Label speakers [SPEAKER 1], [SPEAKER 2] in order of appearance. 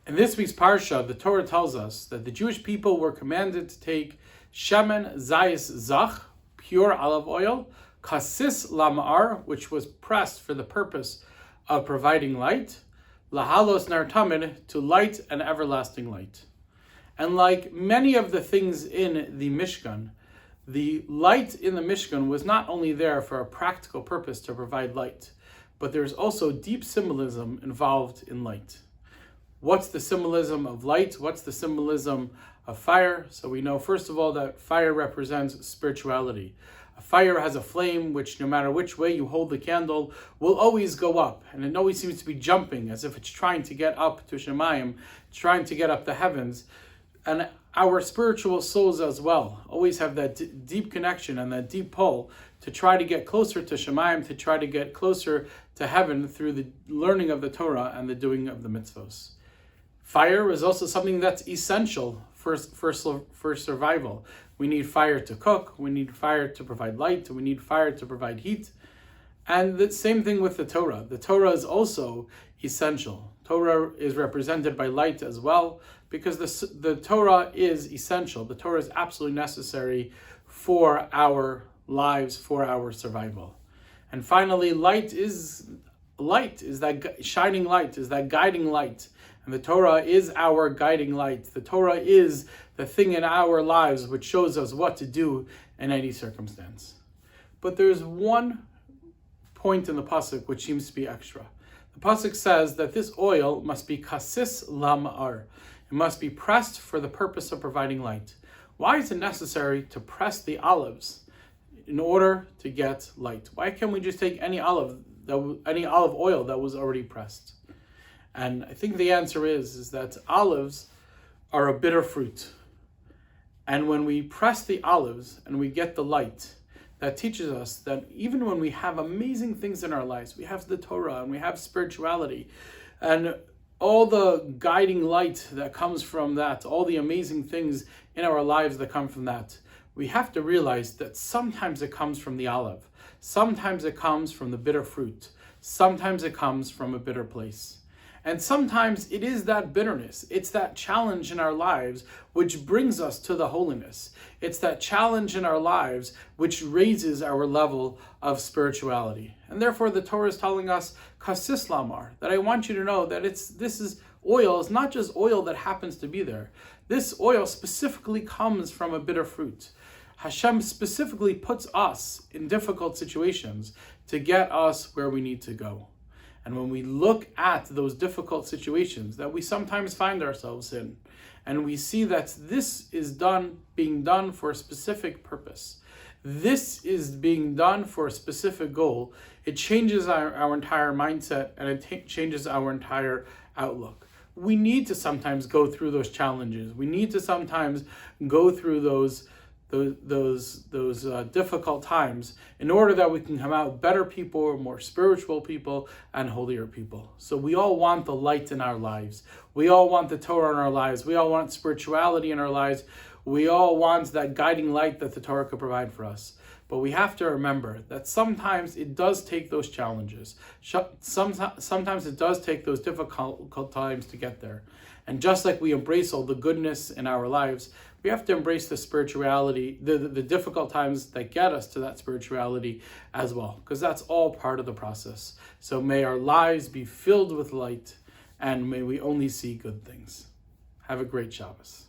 [SPEAKER 1] In this week's Parsha, the Torah tells us that the Jewish people were commanded to take Shemen Zayis Zach, pure olive oil, Kasis Lamar, which was pressed for the purpose of providing light, Lahalos Nar Tamid, to light an everlasting light. And like many of the things in the Mishkan, the light in the Mishkan was not only there for a practical purpose to provide light, but there's also deep symbolism involved in light. What's the symbolism of light? What's the symbolism of fire? So we know, first of all, that fire represents spirituality. A fire has a flame which, no matter which way you hold the candle, will always go up. And it always seems to be jumping, as if it's trying to get up to Shemayim, trying to get up the heavens. And our spiritual souls as well always have that deep connection and that deep pull to try to get closer to Shemayim, to try to get closer to heaven through the learning of the Torah and the doing of the mitzvos. Fire is also something that's essential for survival. We need fire to cook, we need fire to provide light, we need fire to provide heat. And the same thing with the Torah. The Torah is also essential. Torah is represented by light as well, because the Torah is essential. The Torah is absolutely necessary for our lives, for our survival. And finally, light is that shining light, is that guiding light. And the Torah is our guiding light. The Torah is the thing in our lives which shows us what to do in any circumstance. But there's one point in the pasuk which seems to be extra. The pasuk says that this oil must be kasis lamar. It must be pressed for the purpose of providing light. Why is it necessary to press the olives in order to get light? Why can't we just take any olive oil that was already pressed? And I think the answer is that olives are a bitter fruit. And when we press the olives and we get the light, that teaches us that even when we have amazing things in our lives, we have the Torah and we have spirituality and all the guiding light that comes from that, all the amazing things in our lives that come from that, we have to realize that sometimes it comes from the olive, sometimes it comes from the bitter fruit, sometimes it comes from a bitter place. And sometimes it is that bitterness, it's that challenge in our lives which brings us to the holiness. It's that challenge in our lives which raises our level of spirituality. And therefore the Torah is telling us, Kasis Lamar, that I want you to know that this is oil, it's not just oil that happens to be there. This oil specifically comes from a bitter fruit. Hashem specifically puts us in difficult situations to get us where we need to go. And when we look at those difficult situations that we sometimes find ourselves in, and we see that this is being done for a specific purpose, this is being done for a specific goal, it changes our entire mindset and it changes our entire outlook. We need to sometimes go through those challenges. We need to sometimes go through those difficult times in order that we can come out better people, more spiritual people, and holier people. So we all want the light in our lives. We all want the Torah in our lives. We all want spirituality in our lives. We all want that guiding light that the Torah could provide for us. But we have to remember that sometimes it does take those challenges. Sometimes it does take those difficult times to get there. And just like we embrace all the goodness in our lives, we have to embrace the spirituality, the difficult times that get us to that spirituality as well, because that's all part of the process. So may our lives be filled with light, and may we only see good things. Have a great Shabbos.